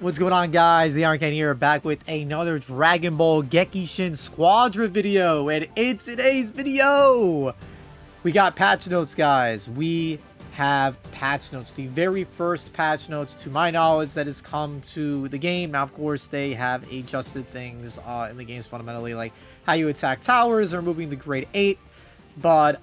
What's going on, guys? The Ironcane here, back with another Dragon Ball Gekishin Squadra video. And in today's video, we got patch notes, guys. We have patch notes. The very first patch notes, to my knowledge, that has come to the game. Now, of course, they have adjusted things in the games fundamentally, like how you attack towers or moving to grade 8. But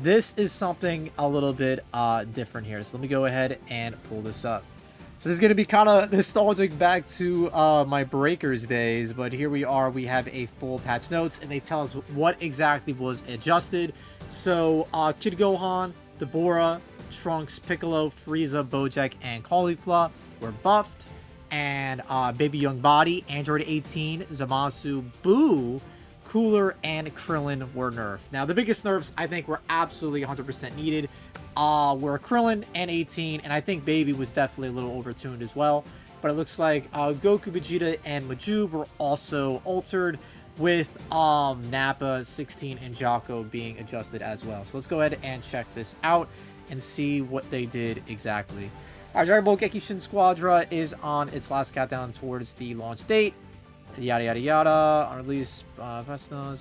this is something a little bit different here. So let me go ahead and pull this up. So this is going to be kind of nostalgic back to my Breakers days, but here we are. We have a full patch notes, and they tell us what exactly was adjusted. So Kid Gohan, Deborah, Trunks, Piccolo, Frieza, Bojack, and Caulifla were buffed, and Baby Young Body, Android 18, Zamasu, Boo, Cooler, and Krillin were nerfed. Now, the biggest nerfs I think were absolutely 100% needed. Were Krillin and 18, and I think Baby was definitely a little overtuned as well. But it looks like Goku, Vegeta, and Majub were also altered, with Nappa, 16, and Jocko being adjusted as well. So let's go ahead and check this out and see what they did exactly. Alright, Dragon Ball Gekishin Squadra is on its last countdown towards the launch date. Yada yada yada. On release, okay, so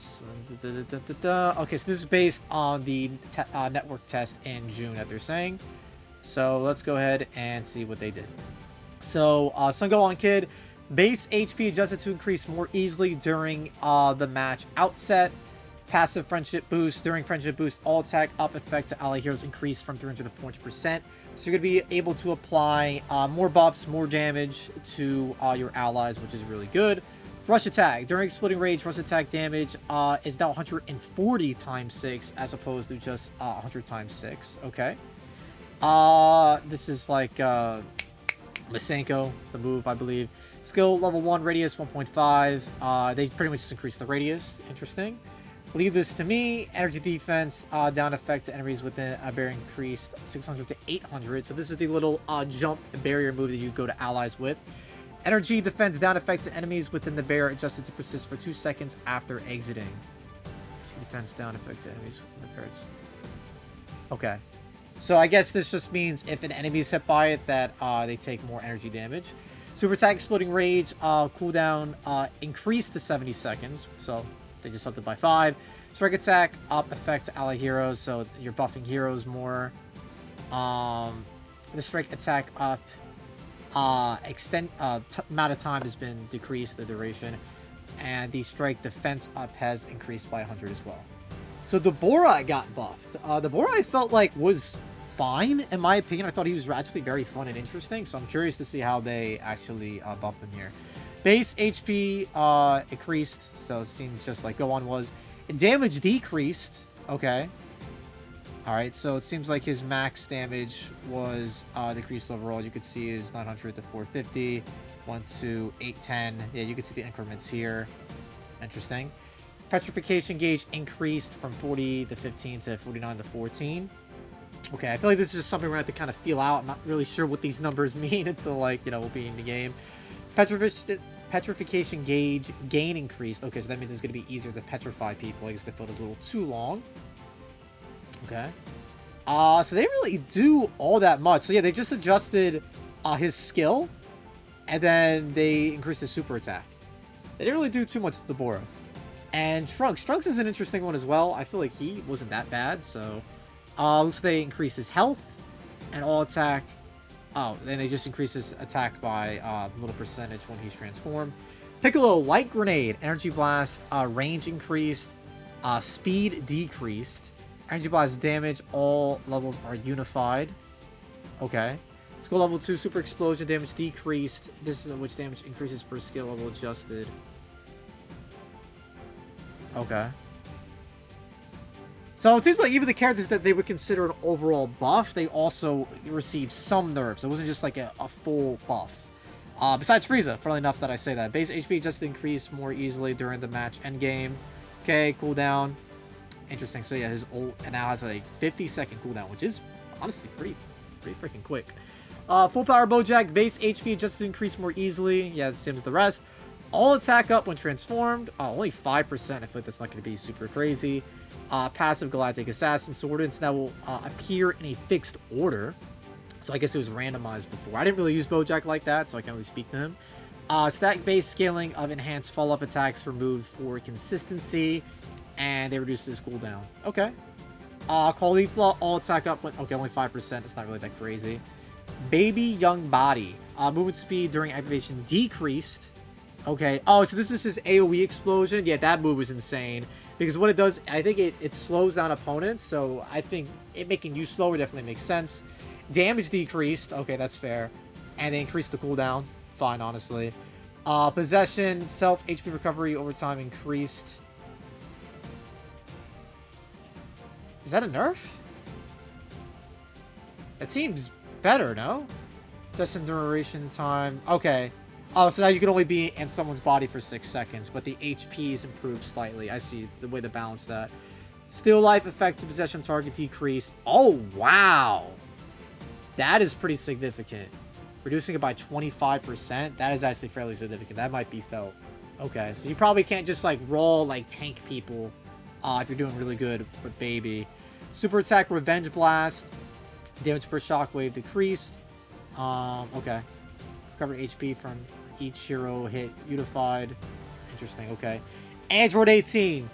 this is based on the network test in June that they're saying. So let's go ahead and see what they did. So Son Gohan Kid, base HP adjusted to increase more easily during the match outset. Passive friendship boost. During friendship boost, all attack up effect to ally heroes increased from 300 to 400%. So you're going to be able to apply more buffs, more damage to your allies, which is really good. Rush attack. During exploding rage, rush attack damage is now 140 times 6 as opposed to just 100 times 6. Okay. This is like Masenko, the move, I believe. Skill level 1, radius 1.5. They pretty much just increased the radius. Interesting. Leave this to me. Energy defense, down effect to enemies within a barrier increased 600 to 800. So this is the little jump barrier move that you go to allies with. Energy defense, down effect to enemies within the barrier adjusted to persist for 2 seconds after exiting. Energy defense, down effect to enemies within the barrier. Okay. So I guess this just means if an enemy is hit by it that they take more energy damage. Super attack, exploding rage, cooldown increased to 70 seconds. So they just upped it by 5. Strike attack, up effect to ally heroes, so you're buffing heroes more. The strike attack up amount of time has been decreased, the duration. And the strike defense up has increased by 100 as well. So Deborah got buffed. Deborah I felt like was fine, in my opinion. I thought he was actually very fun and interesting, so I'm curious to see how they actually buffed him here. Base HP increased, so it seems just like Gohan was. Damage decreased. Okay. Alright, so it seems like his max damage was decreased overall. You could see his 900 to 450, 1 to 810. Yeah, you can see the increments here. Interesting. Petrification gauge increased from 40 to 15 to 49 to 14. Okay, I feel like this is just something we're going to have to kind of feel out. I'm not really sure what these numbers mean until, like, you know, we'll be in the game. Petrification gauge gain increased. Okay, so that means it's going to be easier to petrify people. I guess they felt it was a little too long. Okay. So they didn't really do all that much. So yeah, they just adjusted his skill, and then they increased his super attack. They didn't really do too much to Deborah. And Trunks. Trunks is an interesting one as well. I feel like he wasn't that bad. So looks like they increased his health and all attack. Oh, then they just increased his attack by a little percentage when he's transformed. Piccolo, light grenade, energy blast, range increased, speed decreased. Energy blast damage, all levels are unified. Okay. Skill level 2, super explosion damage decreased. This is which damage increases per skill level adjusted. Okay. So it seems like even the characters that they would consider an overall buff, they also received some nerfs. It wasn't just like a full buff. Besides Frieza, funnily enough that I say that. Base HP just increased more easily during the match endgame. Okay, cooldown. Interesting. So yeah, his ult now has a 50-second cooldown, which is honestly pretty freaking quick. Full power Bojack, base HP just to increase more easily. Yeah, the same as the rest. All attack up when transformed. Only 5%. I feel like that's not going to be super crazy. Passive Galactic Assassin Sword, and so that will appear in a fixed order. So I guess it was randomized before. I didn't really use Bojack like that, so I can't really speak to him. Stack-based scaling of enhanced follow-up attacks removed for consistency, and they reduced his cooldown. Okay. Caulifla, all attack up. Okay, only 5%. It's not really that crazy. Baby Young Body. Movement speed during activation decreased. Okay. Oh, so this is his AoE explosion. Yeah, that move was insane. Because what it does, I think it slows down opponents. So I think it making you slower definitely makes sense. Damage decreased. Okay, that's fair. And they increased the cooldown. Fine, honestly. Possession, self HP recovery over time increased. Is that a nerf? That seems better, no? Possession duration time. Okay. Oh, so now you can only be in someone's body for 6 seconds, but the HP is improved slightly. I see the way to balance that. Still life effective possession target decreased. Oh, wow. That is pretty significant. Reducing it by 25%. That is actually fairly significant. That might be felt. Okay, so you probably can't just like roll like tank people if you're doing really good with Baby. Super attack Revenge Blast. Damage per shockwave decreased. Okay. Recovered HP from each hero hit unified. Interesting, okay. Android 18.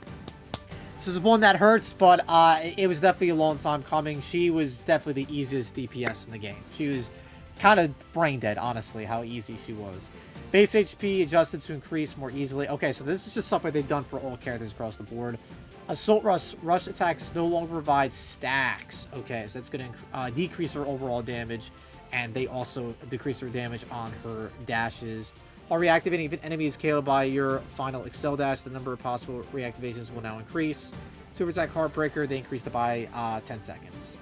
This is one that hurts, but it was definitely a long time coming. She was definitely the easiest DPS in the game. She was kind of brain dead, honestly, how easy she was. Base HP adjusted to increase more easily. Okay, so this is just something they've done for all characters across the board. Assault rush attacks no longer provide stacks. Okay, so that's going to decrease her overall damage, and they also decrease her damage on her dashes. While reactivating, if an enemy is KO'd by your final Excel dash, the number of possible reactivations will now increase. Super attack Heartbreaker, they increased it by 10 seconds.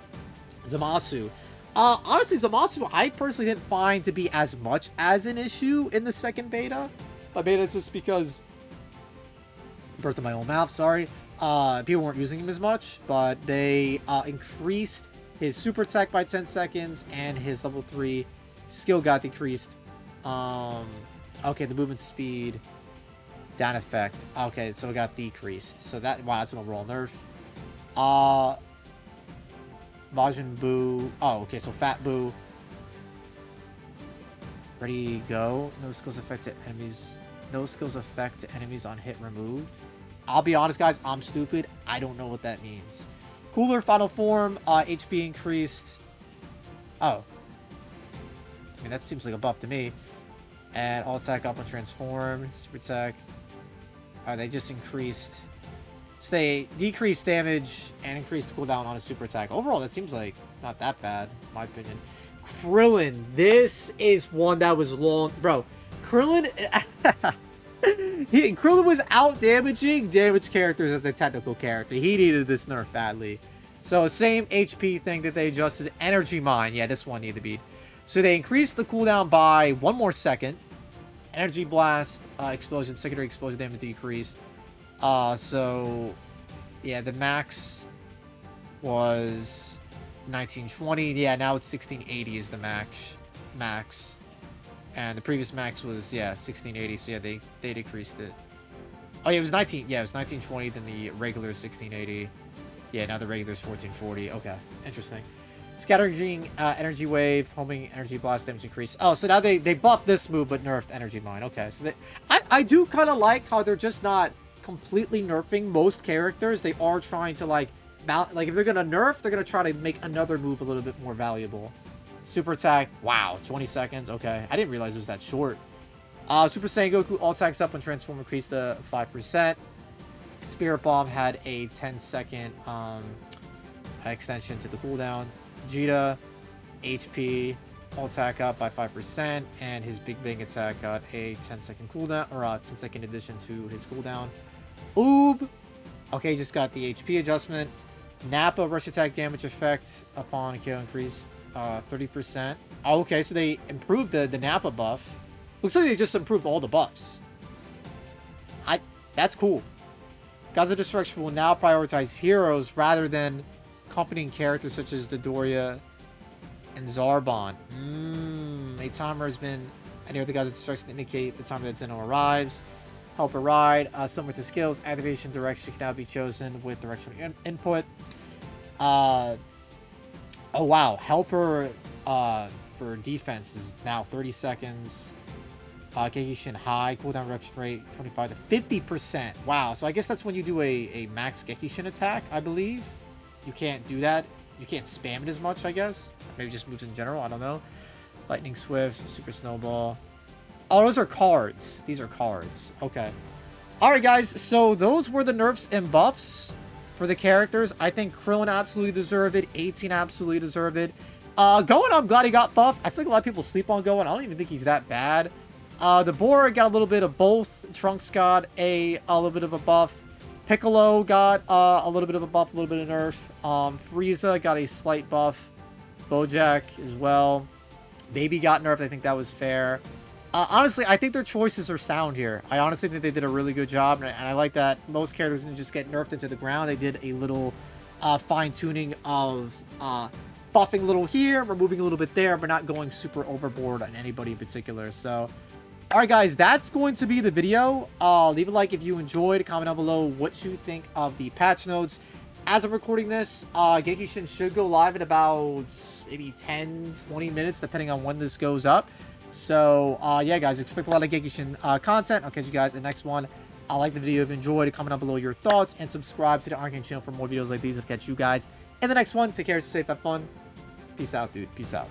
Zamasu. Honestly, Zamasu, I personally didn't find to be as much as an issue in the second beta. My beta is just because... Birth of my own mouth, sorry. People weren't using him as much, but they increased his super attack by 10 seconds, and his level 3 skill got decreased. Okay, the movement speed down effect. Okay, so it got decreased. So that, wow, that's an overall nerf. Majin Buu. Oh, okay, so Fat Buu. Ready, go. No skills affect to enemies. No skills affect to enemies on hit removed. I'll be honest, guys, I'm stupid. I don't know what that means. Cooler final form. HP increased. Oh. I mean, that seems like a buff to me. And all attack up when transformed. Super attack. They just increased. So they decreased damage and increased cooldown on a super attack. Overall, that seems like not that bad, in my opinion. Krillin. This is one that was long. Bro, Krillin... Krillin was out damaging damaged characters as a technical character. He needed this nerf badly. So same HP thing that they adjusted. Energy Mine. Yeah, this one needed to be. So they increased the cooldown by 1 more second. Energy Blast, explosion, secondary explosion damage decreased. So yeah, the max was 1920. Yeah, now it's 1680 is the max. And the previous max was, yeah, 1680. So yeah, they decreased it. Oh yeah, it was 1920, then the regular is 1680. Yeah, now the regular is 1440. Okay, interesting. Scattering energy wave, homing energy blast damage increase. Oh, so now they buffed this move but nerfed energy mine. Okay, so I do kind of like how they're just not completely nerfing most characters. They are trying to like if they're gonna nerf, they're gonna try to make another move a little bit more valuable. Super attack, wow, 20 seconds. Okay, I didn't realize it was that short. Super Saiyan Goku all attacks up when transform increased to 5%. Spirit Bomb had a 10-second extension to the cooldown. Vegeta, HP, all attack up by 5%, and his Big Bang attack got a 10-second cooldown, or a 10-second addition to his cooldown. Oob, okay, just got the HP adjustment. Nappa rush attack damage effect upon KO increased 30%. Oh, okay, so they improved the Nappa buff. Looks like they just improved all the buffs. That's cool. Gods of Destruction will now prioritize heroes rather than accompanying characters such as Dodoria and Zarbon. A timer has been near the Gods of Destruction to indicate the time that Zeno arrives. Helper ride. Similar to skills, activation direction can now be chosen with directional input. Oh wow, Helper for defense is now 30 seconds. Gekishin high cooldown reduction rate 25 to 50%. Wow, so I guess that's when you do a max Gekishin attack, I believe. You can't do that. You can't spam it as much, I guess. Maybe just moves in general, I don't know. Lightning Swift, Super Snowball. Oh, those are cards. These are cards. Okay. Alright, guys, so those were the nerfs and buffs for the characters. I think Krillin absolutely deserved it. 18 absolutely deserved it. Gohan, I'm glad he got buffed. I feel like a lot of people sleep on Gohan. I don't even think he's that bad. The Bora got a little bit of both. Trunks got a little bit of a buff. Piccolo got a little bit of a buff, a little bit of nerf. Frieza got a slight buff. Bojack as well. Baby got nerfed. I think that was fair. Honestly, I think their choices are sound here. I honestly think they did a really good job, and I like that most characters didn't just get nerfed into the ground. They did a little fine-tuning of buffing a little here, removing a little bit there, but not going super overboard on anybody in particular. So, alright guys, that's going to be the video. Leave a like if you enjoyed. Comment down below what you think of the patch notes. As I'm recording this, Genkishin should go live in about maybe 10-20 minutes, depending on when this goes up. So, yeah, guys, expect a lot of Genkishin content. I'll catch you guys in the next one. Like the video if you enjoyed. Comment down below your thoughts, and subscribe to the Ironcane channel for more videos like these. I'll catch you guys in the next one. Take care, stay safe, have fun. Peace out, dude. Peace out.